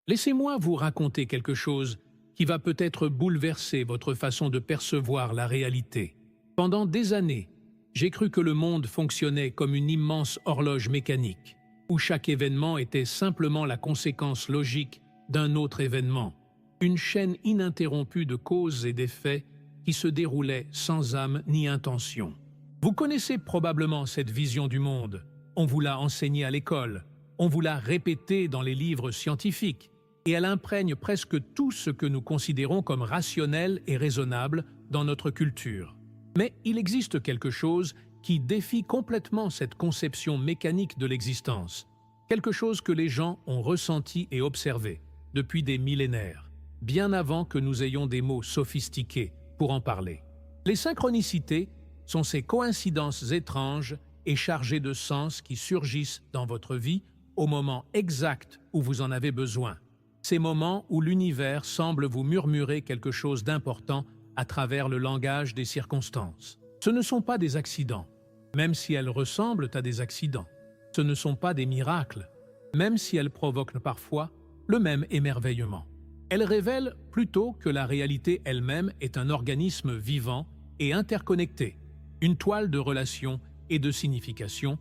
Laissez-moi vous raconter quelque chose qui va peut-être bouleverser votre façon de percevoir la réalité. Pendant des années, j'ai cru que le monde fonctionnait comme une immense horloge mécanique, où chaque événement était simplement la conséquence logique d'un autre événement, une chaîne ininterrompue de causes et d'effets qui se déroulait sans âme ni intention. Vous connaissez probablement cette vision du monde. On vous l'a enseignée à l'école, on vous l'a répétée dans les livres scientifiques, et elle imprègne presque tout ce que nous considérons comme rationnel et raisonnable dans notre culture. Mais il existe quelque chose qui défie complètement cette conception mécanique de l'existence, quelque chose que les gens ont ressenti et observé depuis des millénaires, bien avant que nous ayons des mots sophistiqués pour en parler. Les synchronicités sont ces coïncidences étranges et chargées de sens qui surgissent dans votre vie au moment exact où vous en avez besoin. Ces moments où l'univers semble vous murmurer quelque chose d'important à travers le langage des circonstances. Ce ne sont pas des accidents, même si elles ressemblent à des accidents. Ce ne sont pas des miracles, même si elles provoquent parfois le même émerveillement. Elles révèlent plutôt que la réalité elle-même est un organisme vivant et interconnecté, une toile de relations et de significations,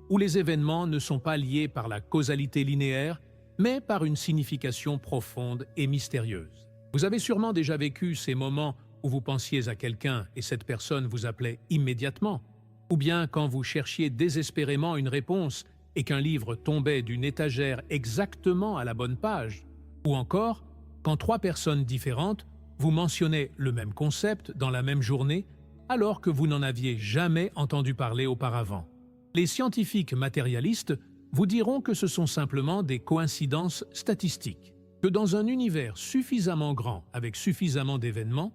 où les événements ne sont pas liés par la causalité linéaire, mais par une signification profonde et mystérieuse. Vous avez sûrement déjà vécu ces moments où vous pensiez à quelqu'un et cette personne vous appelait immédiatement, ou bien quand vous cherchiez désespérément une réponse et qu'un livre tombait d'une étagère exactement à la bonne page, ou encore quand trois personnes différentes vous mentionnaient le même concept dans la même journée alors que vous n'en aviez jamais entendu parler auparavant. Les scientifiques matérialistes vous diront que ce sont simplement des coïncidences statistiques, que dans un univers suffisamment grand avec suffisamment d'événements,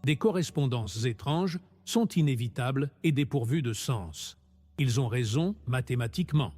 des correspondances étranges sont inévitables et dépourvues de sens. Ils ont raison mathématiquement,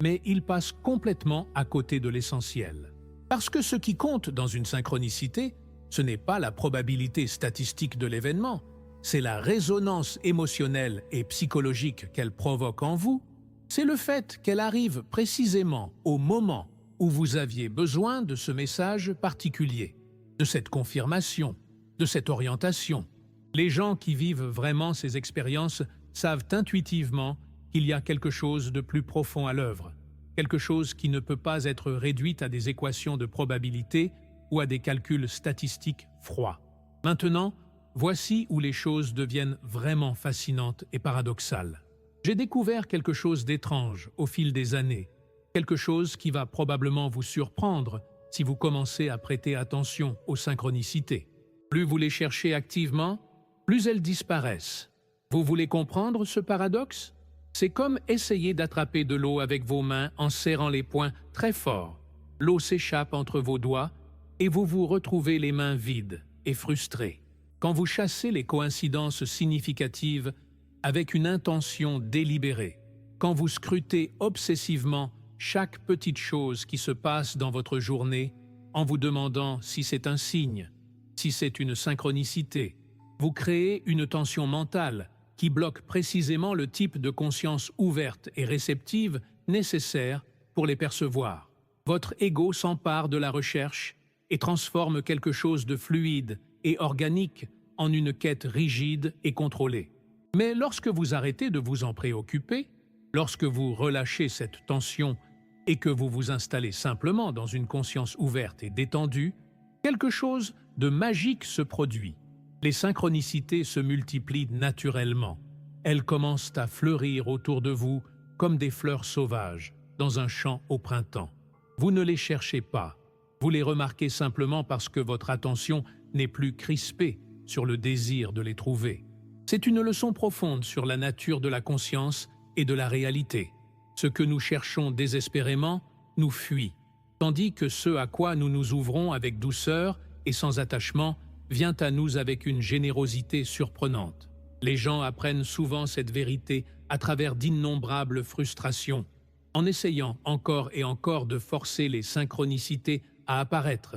mais ils passent complètement à côté de l'essentiel. Parce que ce qui compte dans une synchronicité, ce n'est pas la probabilité statistique de l'événement, c'est la résonance émotionnelle et psychologique qu'elle provoque en vous. C'est le fait qu'elle arrive précisément au moment où vous aviez besoin de ce message particulier, de cette confirmation, de cette orientation. Les gens qui vivent vraiment ces expériences savent intuitivement qu'il y a quelque chose de plus profond à l'œuvre, quelque chose qui ne peut pas être réduit à des équations de probabilité ou à des calculs statistiques froids. Maintenant, voici où les choses deviennent vraiment fascinantes et paradoxales. J'ai découvert quelque chose d'étrange au fil des années, quelque chose qui va probablement vous surprendre si vous commencez à prêter attention aux synchronicités. Plus vous les cherchez activement, plus elles disparaissent. Vous voulez comprendre ce paradoxe? C'est comme essayer d'attraper de l'eau avec vos mains en serrant les poings très fort. L'eau s'échappe entre vos doigts et vous vous retrouvez les mains vides et frustrés. Quand vous chassez les coïncidences significatives avec une intention délibérée, quand vous scrutez obsessivement chaque petite chose qui se passe dans votre journée en vous demandant si c'est un signe, si c'est une synchronicité, vous créez une tension mentale qui bloque précisément le type de conscience ouverte et réceptive nécessaire pour les percevoir. Votre ego s'empare de la recherche et transforme quelque chose de fluide et organique en une quête rigide et contrôlée. Mais lorsque vous arrêtez de vous en préoccuper, lorsque vous relâchez cette tension et que vous vous installez simplement dans une conscience ouverte et détendue, quelque chose de magique se produit. Les synchronicités se multiplient naturellement. Elles commencent à fleurir autour de vous comme des fleurs sauvages dans un champ au printemps. Vous ne les cherchez pas. Vous les remarquez simplement parce que votre attention n'est plus crispée sur le désir de les trouver. C'est une leçon profonde sur la nature de la conscience et de la réalité. Ce que nous cherchons désespérément nous fuit, tandis que ce à quoi nous nous ouvrons avec douceur et sans attachement vient à nous avec une générosité surprenante. Les gens apprennent souvent cette vérité à travers d'innombrables frustrations, en essayant encore et encore de forcer les synchronicités à apparaître,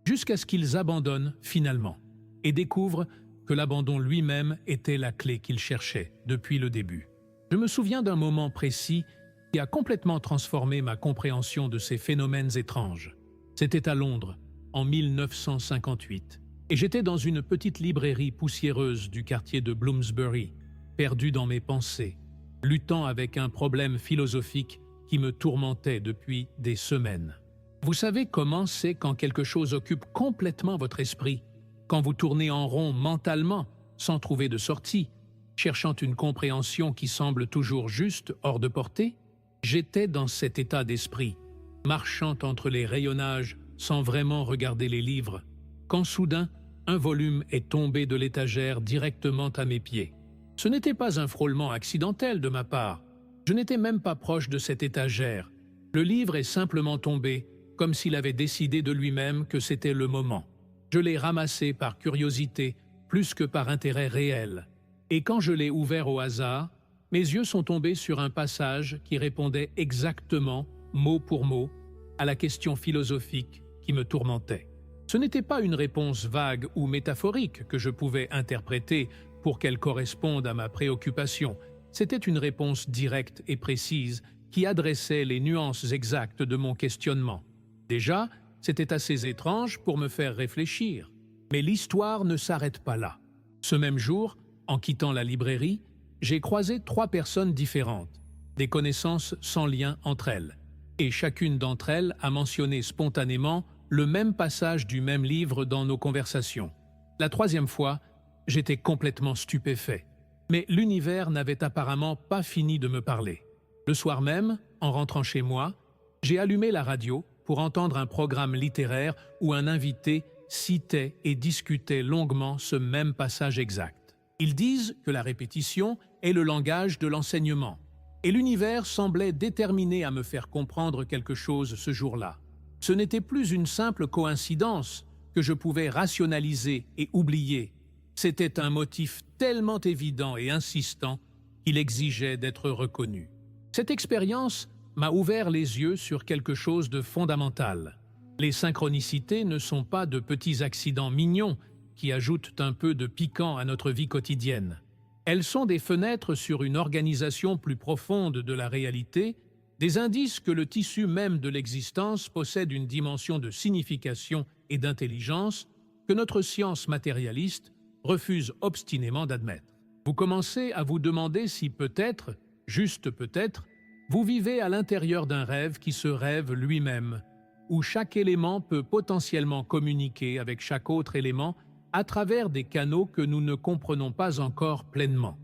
jusqu'à ce qu'ils abandonnent finalement, et découvrent que l'abandon lui-même était la clé qu'ils cherchaient depuis le début. Je me souviens d'un moment précis qui a complètement transformé ma compréhension de ces phénomènes étranges. C'était à Londres, en 1958, et j'étais dans une petite librairie poussiéreuse du quartier de Bloomsbury, perdu dans mes pensées, luttant avec un problème philosophique qui me tourmentait depuis des semaines. Vous savez comment c'est quand quelque chose occupe complètement votre esprit, quand vous tournez en rond mentalement, sans trouver de sortie, cherchant une compréhension qui semble toujours juste, hors de portée? J'étais dans cet état d'esprit, marchant entre les rayonnages sans vraiment regarder les livres, quand soudain, un volume est tombé de l'étagère directement à mes pieds. Ce n'était pas un frôlement accidentel de ma part. Je n'étais même pas proche de cette étagère. Le livre est simplement tombé, comme s'il avait décidé de lui-même que c'était le moment. Je l'ai ramassé par curiosité, plus que par intérêt réel. Et quand je l'ai ouvert au hasard, mes yeux sont tombés sur un passage qui répondait exactement, mot pour mot, à la question philosophique qui me tourmentait. Ce n'était pas une réponse vague ou métaphorique que je pouvais interpréter pour qu'elle corresponde à ma préoccupation. C'était une réponse directe et précise qui adressait les nuances exactes de mon questionnement. Déjà, c'était assez étrange pour me faire réfléchir. Mais l'histoire ne s'arrête pas là. Ce même jour, en quittant la librairie, j'ai croisé 3 personnes différentes, des connaissances sans lien entre elles. Et chacune d'entre elles a mentionné spontanément le même passage du même livre dans nos conversations. La 3e fois, j'étais complètement stupéfait. Mais l'univers n'avait apparemment pas fini de me parler. Le soir même, en rentrant chez moi, j'ai allumé la radio pour entendre un programme littéraire où un invité citait et discutait longuement ce même passage exact. Ils disent que la répétition est le langage de l'enseignement. Et l'univers semblait déterminé à me faire comprendre quelque chose ce jour-là. Ce n'était plus une simple coïncidence que je pouvais rationaliser et oublier. C'était un motif tellement évident et insistant qu'il exigeait d'être reconnu. Cette expérience m'a ouvert les yeux sur quelque chose de fondamental. Les synchronicités ne sont pas de petits accidents mignons qui ajoutent un peu de piquant à notre vie quotidienne. Elles sont des fenêtres sur une organisation plus profonde de la réalité, des indices que le tissu même de l'existence possède une dimension de signification et d'intelligence que notre science matérialiste refuse obstinément d'admettre. Vous commencez à vous demander si peut-être, juste peut-être, vous vivez à l'intérieur d'un rêve qui se rêve lui-même, où chaque élément peut potentiellement communiquer avec chaque autre élément à travers des canaux que nous ne comprenons pas encore pleinement.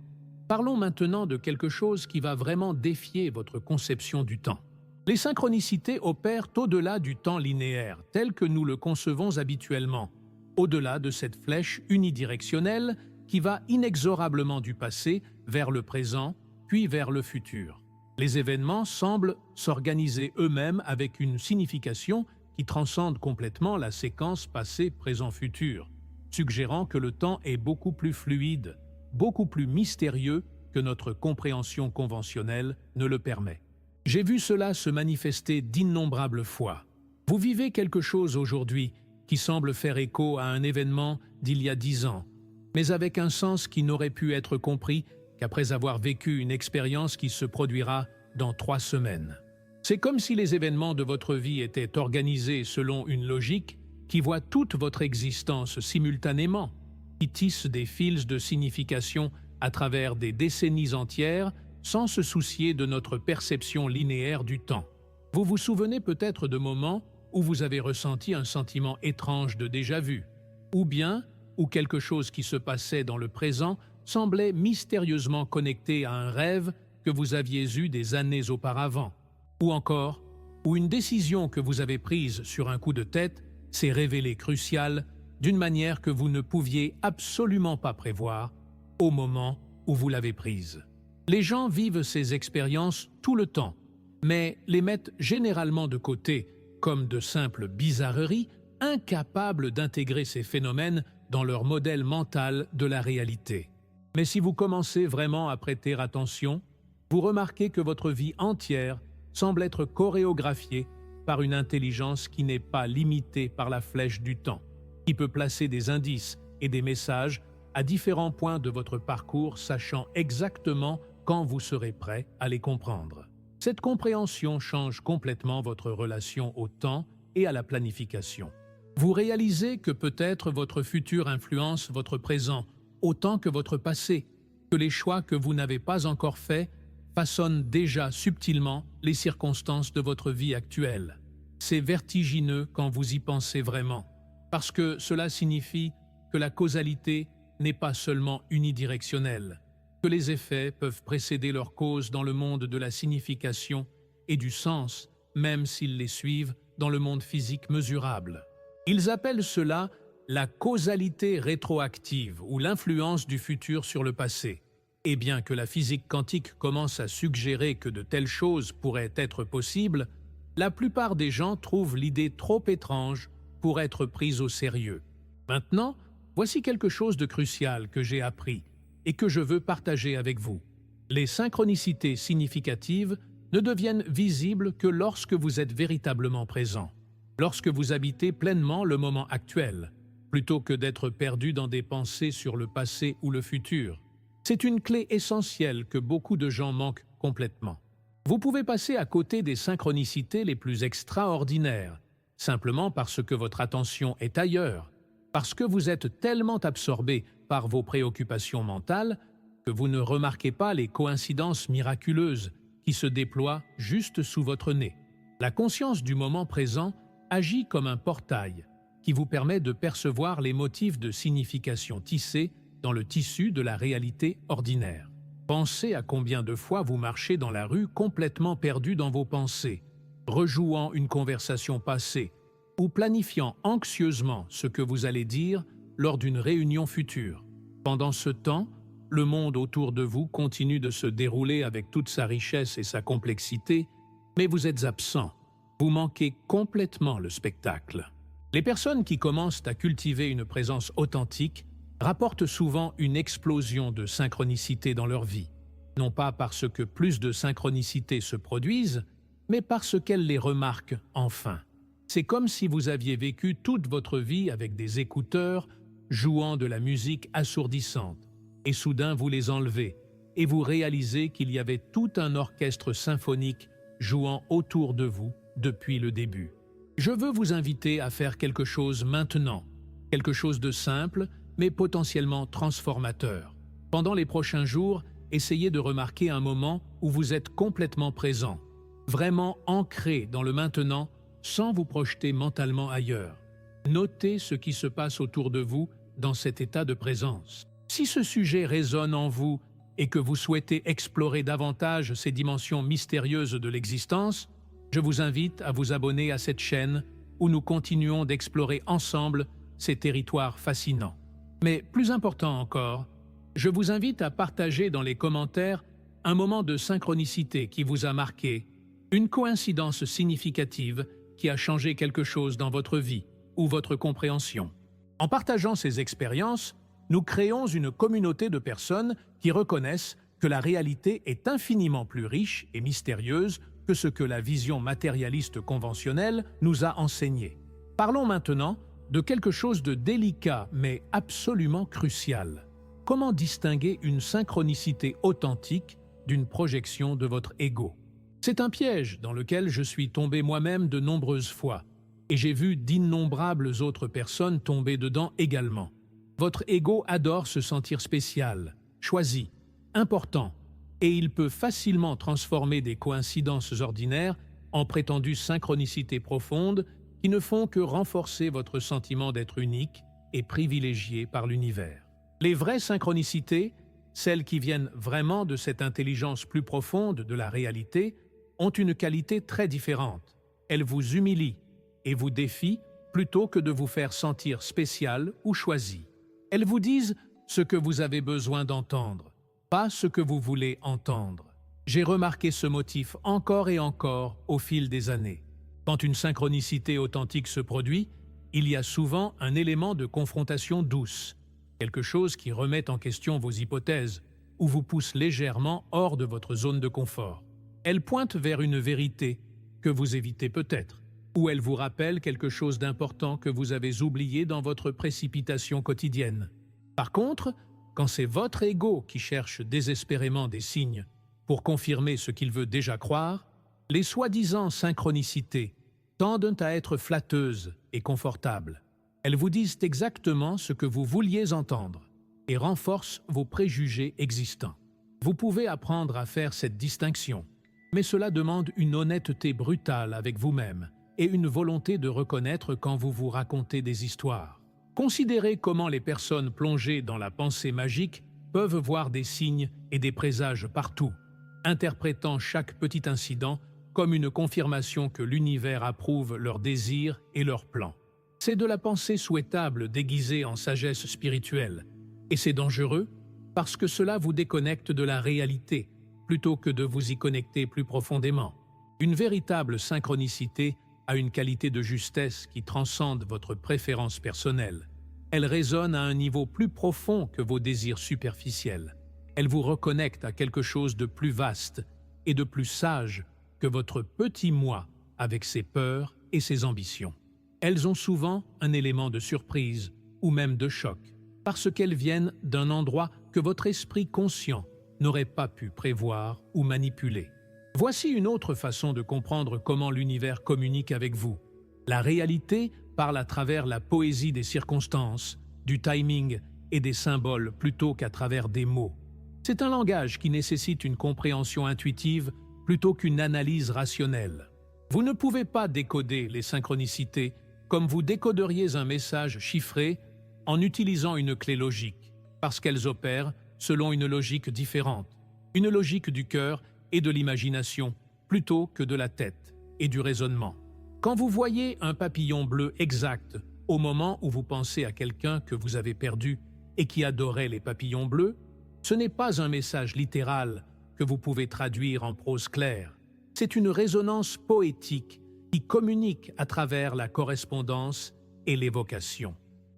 Parlons maintenant de quelque chose qui va vraiment défier votre conception du temps. Les synchronicités opèrent au-delà du temps linéaire, tel que nous le concevons habituellement, au-delà de cette flèche unidirectionnelle qui va inexorablement du passé vers le présent, puis vers le futur. Les événements semblent s'organiser eux-mêmes avec une signification qui transcende complètement la séquence passé-présent-futur, suggérant que le temps est beaucoup plus fluide, beaucoup plus mystérieux que notre compréhension conventionnelle ne le permet. J'ai vu cela se manifester d'innombrables fois. Vous vivez quelque chose aujourd'hui qui semble faire écho à un événement d'il y a 10 ans, mais avec un sens qui n'aurait pu être compris qu'après avoir vécu une expérience qui se produira dans 3 semaines. C'est comme si les événements de votre vie étaient organisés selon une logique qui voit toute votre existence simultanément, qui tisse des fils de signification à travers des décennies entières sans se soucier de notre perception linéaire du temps. Vous vous souvenez peut-être de moments où vous avez ressenti un sentiment étrange de déjà-vu, ou bien où quelque chose qui se passait dans le présent semblait mystérieusement connecté à un rêve que vous aviez eu des années auparavant, ou encore où une décision que vous avez prise sur un coup de tête s'est révélée cruciale d'une manière que vous ne pouviez absolument pas prévoir au moment où vous l'avez prise. Les gens vivent ces expériences tout le temps, mais les mettent généralement de côté comme de simples bizarreries, incapables d'intégrer ces phénomènes dans leur modèle mental de la réalité. Mais si vous commencez vraiment à prêter attention, vous remarquez que votre vie entière semble être chorégraphiée par une intelligence qui n'est pas limitée par la flèche du temps, qui peut placer des indices et des messages à différents points de votre parcours, sachant exactement quand vous serez prêt à les comprendre. Cette compréhension change complètement votre relation au temps et à la planification. Vous réalisez que peut-être votre futur influence votre présent autant que votre passé, que les choix que vous n'avez pas encore faits façonnent déjà subtilement les circonstances de votre vie actuelle. C'est vertigineux quand vous y pensez vraiment, parce que cela signifie que la causalité n'est pas seulement unidirectionnelle, que les effets peuvent précéder leur cause dans le monde de la signification et du sens, même s'ils les suivent dans le monde physique mesurable. Ils appellent cela la causalité rétroactive ou l'influence du futur sur le passé. Et bien que la physique quantique commence à suggérer que de telles choses pourraient être possibles, la plupart des gens trouvent l'idée trop étrange pour être prise au sérieux. Maintenant, voici quelque chose de crucial que j'ai appris et que je veux partager avec vous. Les synchronicités significatives ne deviennent visibles que lorsque vous êtes véritablement présent, lorsque vous habitez pleinement le moment actuel, plutôt que d'être perdu dans des pensées sur le passé ou le futur. C'est une clé essentielle que beaucoup de gens manquent complètement. Vous pouvez passer à côté des synchronicités les plus extraordinaires, simplement parce que votre attention est ailleurs, parce que vous êtes tellement absorbé par vos préoccupations mentales que vous ne remarquez pas les coïncidences miraculeuses qui se déploient juste sous votre nez. La conscience du moment présent agit comme un portail qui vous permet de percevoir les motifs de signification tissés dans le tissu de la réalité ordinaire. Pensez à combien de fois vous marchez dans la rue complètement perdu dans vos pensées, rejouant une conversation passée ou planifiant anxieusement ce que vous allez dire lors d'une réunion future. Pendant ce temps, le monde autour de vous continue de se dérouler avec toute sa richesse et sa complexité, mais vous êtes absent. Vous manquez complètement le spectacle. Les personnes qui commencent à cultiver une présence authentique rapportent souvent une explosion de synchronicité dans leur vie, non pas parce que plus de synchronicités se produisent, mais parce qu'elles les remarquent enfin. C'est comme si vous aviez vécu toute votre vie avec des écouteurs jouant de la musique assourdissante, et soudain vous les enlevez, et vous réalisez qu'il y avait tout un orchestre symphonique jouant autour de vous depuis le début. Je veux vous inviter à faire quelque chose maintenant, quelque chose de simple, mais potentiellement transformateur. Pendant les prochains jours, essayez de remarquer un moment où vous êtes complètement présent, vraiment ancré dans le maintenant, sans vous projeter mentalement ailleurs. Notez ce qui se passe autour de vous dans cet état de présence. Si ce sujet résonne en vous et que vous souhaitez explorer davantage ces dimensions mystérieuses de l'existence, je vous invite à vous abonner à cette chaîne où nous continuons d'explorer ensemble ces territoires fascinants. Mais plus important encore, je vous invite à partager dans les commentaires un moment de synchronicité qui vous a marqué, une coïncidence significative qui a changé quelque chose dans votre vie ou votre compréhension. En partageant ces expériences, nous créons une communauté de personnes qui reconnaissent que la réalité est infiniment plus riche et mystérieuse que ce que la vision matérialiste conventionnelle nous a enseigné. Parlons maintenant de quelque chose de délicat mais absolument crucial. Comment distinguer une synchronicité authentique d'une projection de votre ego? C'est un piège dans lequel je suis tombé moi-même de nombreuses fois, et j'ai vu d'innombrables autres personnes tomber dedans également. Votre ego adore se sentir spécial, choisi, important, et il peut facilement transformer des coïncidences ordinaires en prétendues synchronicités profondes qui ne font que renforcer votre sentiment d'être unique et privilégié par l'univers. Les vraies synchronicités, celles qui viennent vraiment de cette intelligence plus profonde de la réalité, ont une qualité très différente. Elles vous humilient et vous défient plutôt que de vous faire sentir spécial ou choisi. Elles vous disent ce que vous avez besoin d'entendre, pas ce que vous voulez entendre. J'ai remarqué ce motif encore et encore au fil des années. Quand une synchronicité authentique se produit, il y a souvent un élément de confrontation douce, quelque chose qui remet en question vos hypothèses ou vous pousse légèrement hors de votre zone de confort. Elle pointe vers une vérité que vous évitez peut-être, ou elle vous rappelle quelque chose d'important que vous avez oublié dans votre précipitation quotidienne. Par contre, quand c'est votre ego qui cherche désespérément des signes pour confirmer ce qu'il veut déjà croire, les soi-disant synchronicités tendent à être flatteuses et confortables. Elles vous disent exactement ce que vous vouliez entendre et renforcent vos préjugés existants. Vous pouvez apprendre à faire cette distinction, mais cela demande une honnêteté brutale avec vous-même et une volonté de reconnaître quand vous vous racontez des histoires. Considérez comment les personnes plongées dans la pensée magique peuvent voir des signes et des présages partout, interprétant chaque petit incident comme une confirmation que l'univers approuve leurs désirs et leurs plans. C'est de la pensée souhaitable déguisée en sagesse spirituelle, et c'est dangereux parce que cela vous déconnecte de la réalité plutôt que de vous y connecter plus profondément. Une véritable synchronicité a une qualité de justesse qui transcende votre préférence personnelle. Elle résonne à un niveau plus profond que vos désirs superficiels. Elle vous reconnecte à quelque chose de plus vaste et de plus sage que votre petit moi avec ses peurs et ses ambitions. Elles ont souvent un élément de surprise ou même de choc, parce qu'elles viennent d'un endroit que votre esprit conscient n'aurait pas pu prévoir ou manipuler. Voici une autre façon de comprendre comment l'univers communique avec vous. La réalité parle à travers la poésie des circonstances, du timing et des symboles plutôt qu'à travers des mots. C'est un langage qui nécessite une compréhension intuitive plutôt qu'une analyse rationnelle. Vous ne pouvez pas décoder les synchronicités comme vous décoderiez un message chiffré en utilisant une clé logique, parce qu'elles opèrent selon une logique différente, une logique du cœur et de l'imagination plutôt que de la tête et du raisonnement. Quand vous voyez un papillon bleu exact au moment où vous pensez à quelqu'un que vous avez perdu et qui adorait les papillons bleus, ce n'est pas un message littéral que vous pouvez traduire en prose claire. C'est une résonance poétique qui communique à travers la correspondance et l'évocation.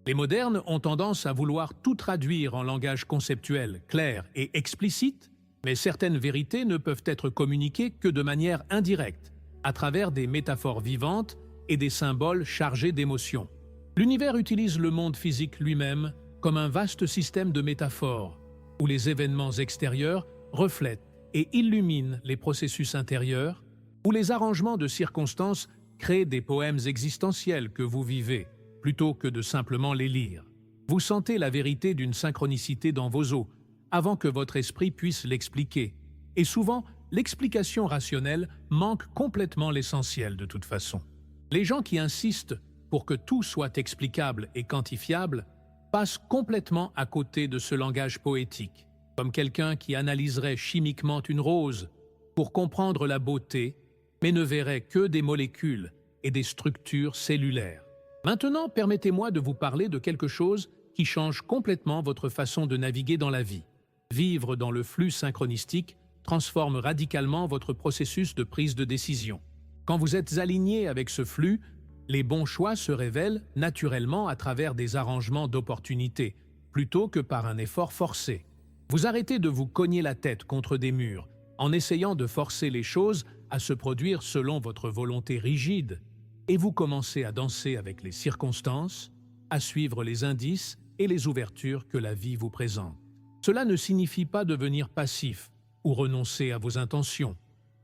Les modernes ont tendance à vouloir tout traduire en langage conceptuel, clair et explicite, mais certaines vérités ne peuvent être communiquées que de manière indirecte, à travers des métaphores vivantes et des symboles chargés d'émotions. L'univers utilise le monde physique lui-même comme un vaste système de métaphores, où les événements extérieurs reflètent et illuminent les processus intérieurs, où les arrangements de circonstances créent des poèmes existentiels que vous vivez, plutôt que de simplement les lire. Vous sentez la vérité d'une synchronicité dans vos os, avant que votre esprit puisse l'expliquer. Et souvent, l'explication rationnelle manque complètement l'essentiel de toute façon. Les gens qui insistent pour que tout soit explicable et quantifiable passent complètement à côté de ce langage poétique, comme quelqu'un qui analyserait chimiquement une rose pour comprendre la beauté, mais ne verrait que des molécules et des structures cellulaires. Maintenant, permettez-moi de vous parler de quelque chose qui change complètement votre façon de naviguer dans la vie. Vivre dans le flux synchronistique transforme radicalement votre processus de prise de décision. Quand vous êtes aligné avec ce flux, les bons choix se révèlent naturellement à travers des arrangements d'opportunités, plutôt que par un effort forcé. Vous arrêtez de vous cogner la tête contre des murs, en essayant de forcer les choses à se produire selon votre volonté rigide, et vous commencez à danser avec les circonstances, à suivre les indices et les ouvertures que la vie vous présente. Cela ne signifie pas devenir passif ou renoncer à vos intentions.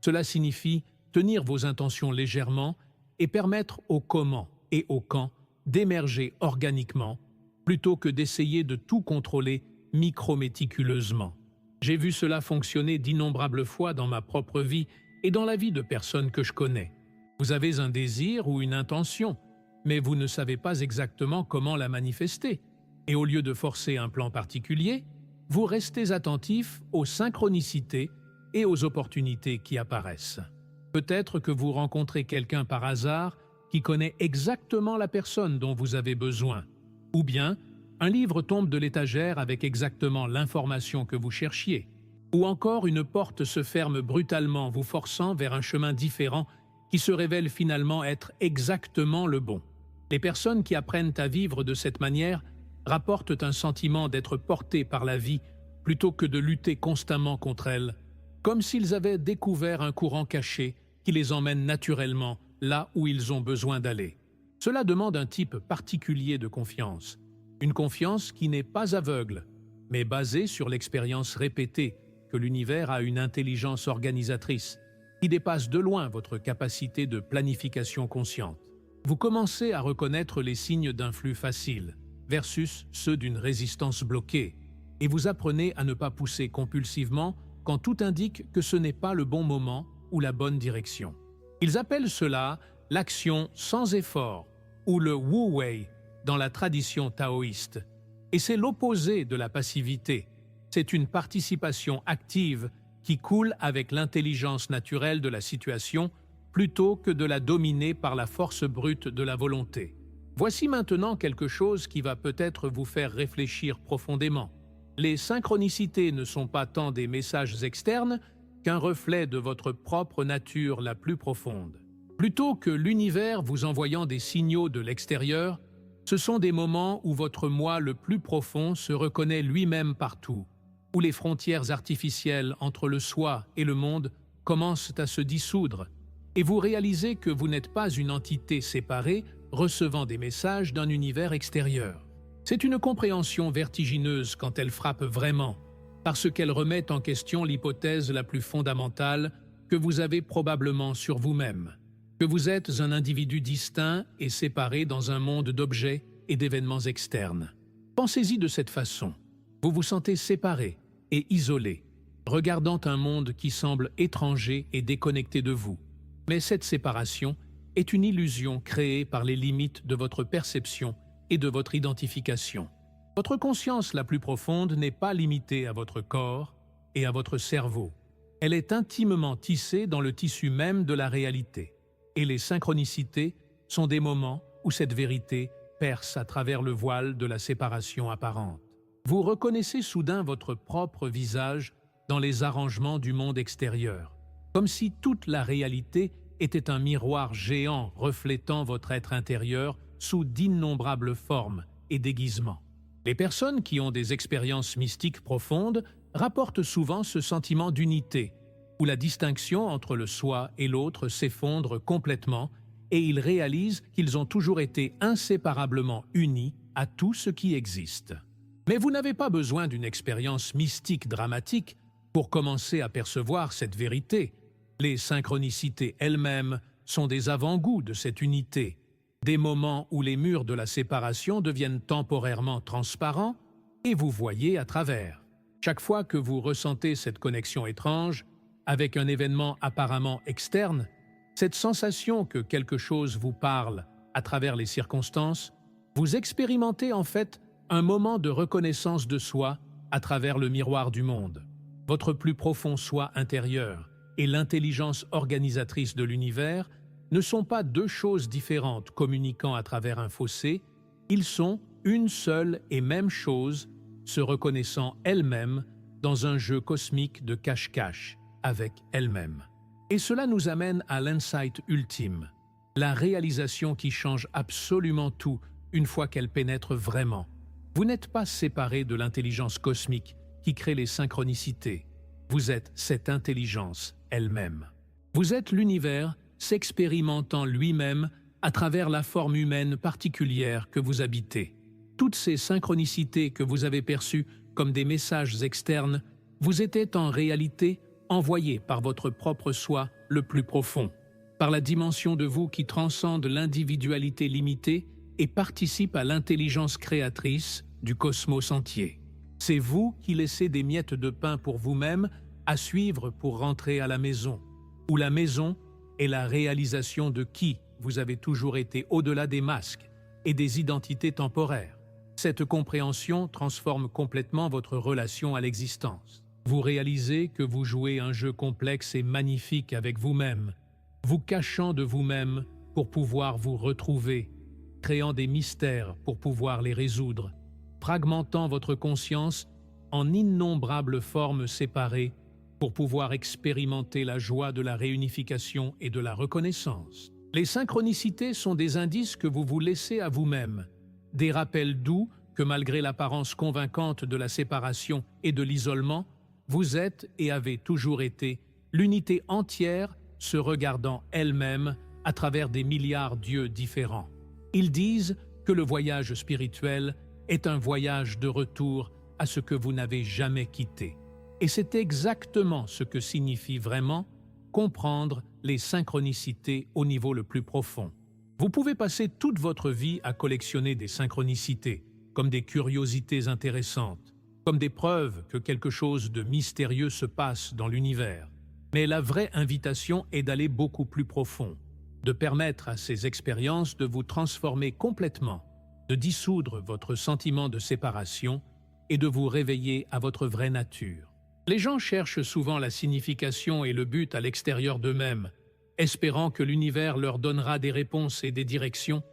Cela signifie tenir vos intentions légèrement et permettre au comment et au quand d'émerger organiquement plutôt que d'essayer de tout contrôler micro-méticuleusement. J'ai vu cela fonctionner d'innombrables fois dans ma propre vie et dans la vie de personnes que je connais. Vous avez un désir ou une intention, mais vous ne savez pas exactement comment la manifester. Et au lieu de forcer un plan particulier, vous restez attentif aux synchronicités et aux opportunités qui apparaissent. Peut-être que vous rencontrez quelqu'un par hasard qui connaît exactement la personne dont vous avez besoin. Ou bien, un livre tombe de l'étagère avec exactement l'information que vous cherchiez. Ou encore, une porte se ferme brutalement, vous forçant vers un chemin différent qui se révèle finalement être exactement le bon. Les personnes qui apprennent à vivre de cette manière rapportent un sentiment d'être portés par la vie plutôt que de lutter constamment contre elle, comme s'ils avaient découvert un courant caché qui les emmène naturellement là où ils ont besoin d'aller. Cela demande un type particulier de confiance, une confiance qui n'est pas aveugle, mais basée sur l'expérience répétée que l'univers a une intelligence organisatrice qui dépasse de loin votre capacité de planification consciente. Vous commencez à reconnaître les signes d'un flux facile versus ceux d'une résistance bloquée, et vous apprenez à ne pas pousser compulsivement quand tout indique que ce n'est pas le bon moment ou la bonne direction. Ils appellent cela l'action sans effort ou le Wu Wei dans la tradition taoïste. Et c'est l'opposé de la passivité. C'est une participation active qui coule avec l'intelligence naturelle de la situation plutôt que de la dominer par la force brute de la volonté. Voici maintenant quelque chose qui va peut-être vous faire réfléchir profondément. Les synchronicités ne sont pas tant des messages externes qu'un reflet de votre propre nature la plus profonde. Plutôt que l'univers vous envoyant des signaux de l'extérieur, ce sont des moments où votre moi le plus profond se reconnaît lui-même partout, où les frontières artificielles entre le soi et le monde commencent à se dissoudre, et vous réalisez que vous n'êtes pas une entité séparée recevant des messages d'un univers extérieur. C'est une compréhension vertigineuse quand elle frappe vraiment, parce qu'elle remet en question l'hypothèse la plus fondamentale que vous avez probablement sur vous-même, que vous êtes un individu distinct et séparé dans un monde d'objets et d'événements externes. Pensez-y de cette façon. Vous vous sentez séparé et isolé, regardant un monde qui semble étranger et déconnecté de vous. Mais cette séparation est une illusion créée par les limites de votre perception et de votre identification. Votre conscience la plus profonde n'est pas limitée à votre corps et à votre cerveau. Elle est intimement tissée dans le tissu même de la réalité. Et les synchronicités sont des moments où cette vérité perce à travers le voile de la séparation apparente. Vous reconnaissez soudain votre propre visage dans les arrangements du monde extérieur, comme si toute la réalité était un miroir géant reflétant votre être intérieur sous d'innombrables formes et déguisements. Les personnes qui ont des expériences mystiques profondes rapportent souvent ce sentiment d'unité, où la distinction entre le soi et l'autre s'effondre complètement et ils réalisent qu'ils ont toujours été inséparablement unis à tout ce qui existe. Mais vous n'avez pas besoin d'une expérience mystique dramatique pour commencer à percevoir cette vérité. Les synchronicités elles-mêmes sont des avant-goûts de cette unité, des moments où les murs de la séparation deviennent temporairement transparents et vous voyez à travers. Chaque fois que vous ressentez cette connexion étrange, avec un événement apparemment externe, cette sensation que quelque chose vous parle à travers les circonstances, vous expérimentez en fait un moment de reconnaissance de soi à travers le miroir du monde. Votre plus profond soi intérieur et l'intelligence organisatrice de l'univers ne sont pas deux choses différentes communiquant à travers un fossé, ils sont une seule et même chose, se reconnaissant elles-mêmes dans un jeu cosmique de cache-cache avec elles-mêmes. Et cela nous amène à l'insight ultime, la réalisation qui change absolument tout une fois qu'elle pénètre vraiment. Vous n'êtes pas séparé de l'intelligence cosmique qui crée les synchronicités. Vous êtes cette intelligence elle-même. Vous êtes l'univers s'expérimentant lui-même à travers la forme humaine particulière que vous habitez. Toutes ces synchronicités que vous avez perçues comme des messages externes vous étaient en réalité envoyées par votre propre soi le plus profond, par la dimension de vous qui transcende l'individualité limitée et participe à l'intelligence créatrice du cosmos entier. C'est vous qui laissez des miettes de pain pour vous-même à suivre pour rentrer à la maison, où la maison est la réalisation de qui vous avez toujours été au-delà des masques et des identités temporaires. Cette compréhension transforme complètement votre relation à l'existence. Vous réalisez que vous jouez un jeu complexe et magnifique avec vous-même, vous cachant de vous-même pour pouvoir vous retrouver, créant des mystères pour pouvoir les résoudre, fragmentant votre conscience en innombrables formes séparées pour pouvoir expérimenter la joie de la réunification et de la reconnaissance. Les synchronicités sont des indices que vous vous laissez à vous-même, des rappels doux que malgré l'apparence convaincante de la séparation et de l'isolement, vous êtes et avez toujours été l'unité entière se regardant elle-même à travers des milliards d'yeux différents. Ils disent que le voyage spirituel est un voyage de retour à ce que vous n'avez jamais quitté. Et c'est exactement ce que signifie vraiment comprendre les synchronicités au niveau le plus profond. Vous pouvez passer toute votre vie à collectionner des synchronicités, comme des curiosités intéressantes, comme des preuves que quelque chose de mystérieux se passe dans l'univers. Mais la vraie invitation est d'aller beaucoup plus profond, de permettre à ces expériences de vous transformer complètement, de dissoudre votre sentiment de séparation et de vous réveiller à votre vraie nature. Les gens cherchent souvent la signification et le but à l'extérieur d'eux-mêmes, espérant que l'univers leur donnera des réponses et des directions,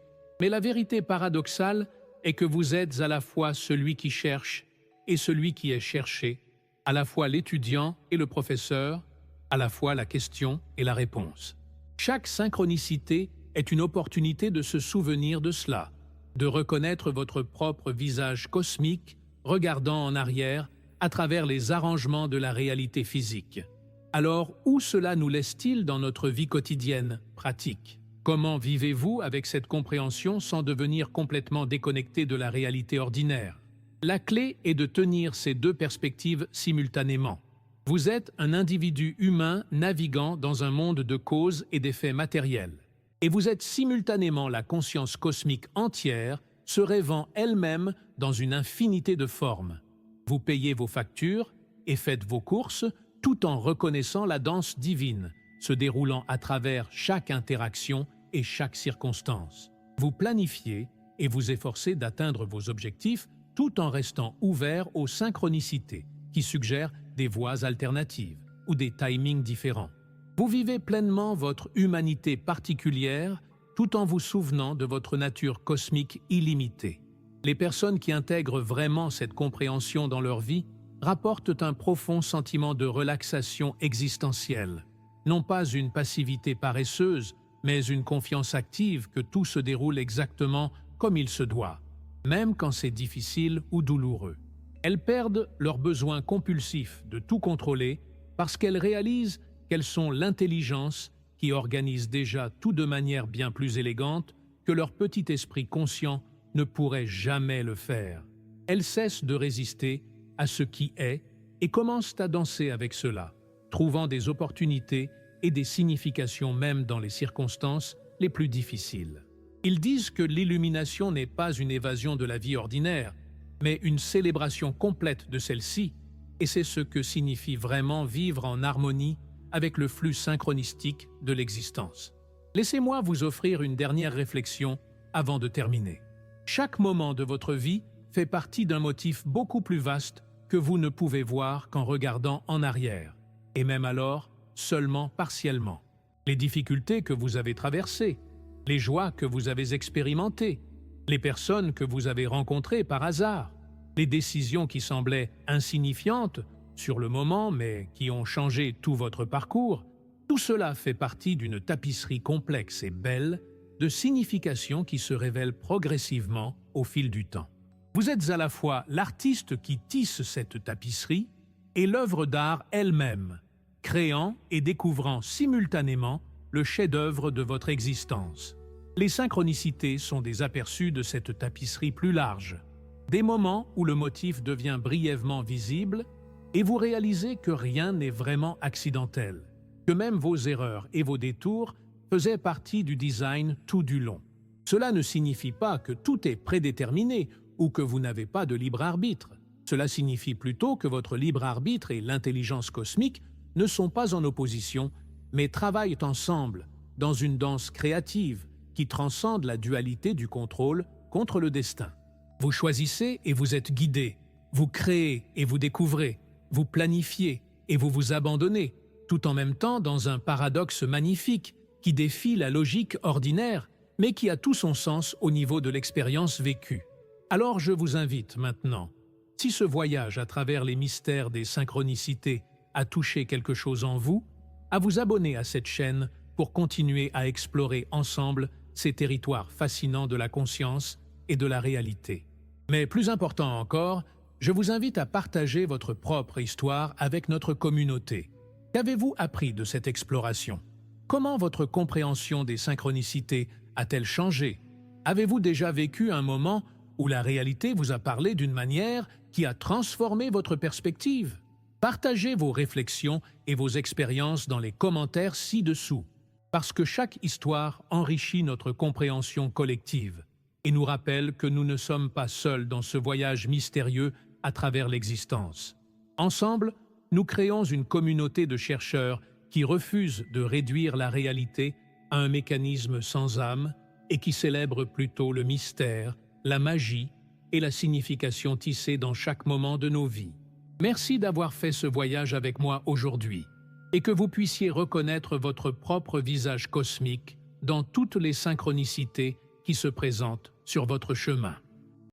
mais la vérité paradoxale est que vous êtes à la fois celui qui cherche et celui qui est cherché, à la fois l'étudiant et le professeur, à la fois la question et la réponse. Chaque synchronicité est une opportunité de se souvenir de cela, de reconnaître votre propre visage cosmique, regardant en arrière à travers les arrangements de la réalité physique. Alors, où cela nous laisse-t-il dans notre vie quotidienne, pratique? Comment vivez-vous avec cette compréhension sans devenir complètement déconnecté de la réalité ordinaire? La clé est de tenir ces deux perspectives simultanément. Vous êtes un individu humain naviguant dans un monde de causes et d'effets matériels. Et vous êtes simultanément la conscience cosmique entière, se rêvant elle-même dans une infinité de formes. Vous payez vos factures et faites vos courses tout en reconnaissant la danse divine, se déroulant à travers chaque interaction et chaque circonstance. Vous planifiez et vous efforcez d'atteindre vos objectifs tout en restant ouvert aux synchronicités qui suggèrent des voies alternatives ou des timings différents. Vous vivez pleinement votre humanité particulière tout en vous souvenant de votre nature cosmique illimitée. Les personnes qui intègrent vraiment cette compréhension dans leur vie rapportent un profond sentiment de relaxation existentielle. Non pas une passivité paresseuse, mais une confiance active que tout se déroule exactement comme il se doit, même quand c'est difficile ou douloureux. Elles perdent leur besoin compulsif de tout contrôler parce qu'elles réalisent qu'elles sont l'intelligence qui organise déjà tout de manière bien plus élégante que leur petit esprit conscient ne pourrait jamais le faire. Elles cessent de résister à ce qui est et commencent à danser avec cela, trouvant des opportunités et des significations même dans les circonstances les plus difficiles. Ils disent que l'illumination n'est pas une évasion de la vie ordinaire, mais une célébration complète de celle-ci, et c'est ce que signifie vraiment vivre en harmonie avec le flux synchronistique de l'existence. Laissez-moi vous offrir une dernière réflexion avant de terminer. Chaque moment de votre vie fait partie d'un motif beaucoup plus vaste que vous ne pouvez voir qu'en regardant en arrière, et même alors seulement partiellement. Les difficultés que vous avez traversées, les joies que vous avez expérimentées, les personnes que vous avez rencontrées par hasard, les décisions qui semblaient insignifiantes sur le moment mais qui ont changé tout votre parcours, tout cela fait partie d'une tapisserie complexe et belle de significations qui se révèlent progressivement au fil du temps. Vous êtes à la fois l'artiste qui tisse cette tapisserie et l'œuvre d'art elle-même, créant et découvrant simultanément le chef-d'œuvre de votre existence. Les synchronicités sont des aperçus de cette tapisserie plus large, des moments où le motif devient brièvement visible et vous réalisez que rien n'est vraiment accidentel, que même vos erreurs et vos détours faisaient partie du design tout du long. Cela ne signifie pas que tout est prédéterminé ou que vous n'avez pas de libre arbitre. Cela signifie plutôt que votre libre arbitre et l'intelligence cosmique ne sont pas en opposition, mais travaillent ensemble dans une danse créative qui transcende la dualité du contrôle contre le destin. Vous choisissez et vous êtes guidé, vous créez et vous découvrez, vous planifiez et vous vous abandonnez, tout en même temps dans un paradoxe magnifique qui défie la logique ordinaire, mais qui a tout son sens au niveau de l'expérience vécue. Alors je vous invite maintenant, si ce voyage à travers les mystères des synchronicités a touché quelque chose en vous, à vous abonner à cette chaîne pour continuer à explorer ensemble ces territoires fascinants de la conscience et de la réalité. Mais plus important encore, je vous invite à partager votre propre histoire avec notre communauté. Qu'avez-vous appris de cette exploration? Comment votre compréhension des synchronicités a-t-elle changé? Avez-vous déjà vécu un moment où la réalité vous a parlé d'une manière qui a transformé votre perspective? Partagez vos réflexions et vos expériences dans les commentaires ci-dessous, parce que chaque histoire enrichit notre compréhension collective et nous rappelle que nous ne sommes pas seuls dans ce voyage mystérieux à travers l'existence. Ensemble, nous créons une communauté de chercheurs qui refusent de réduire la réalité à un mécanisme sans âme et qui célèbrent plutôt le mystère, la magie et la signification tissée dans chaque moment de nos vies. Merci d'avoir fait ce voyage avec moi aujourd'hui et que vous puissiez reconnaître votre propre visage cosmique dans toutes les synchronicités qui se présentent sur votre chemin.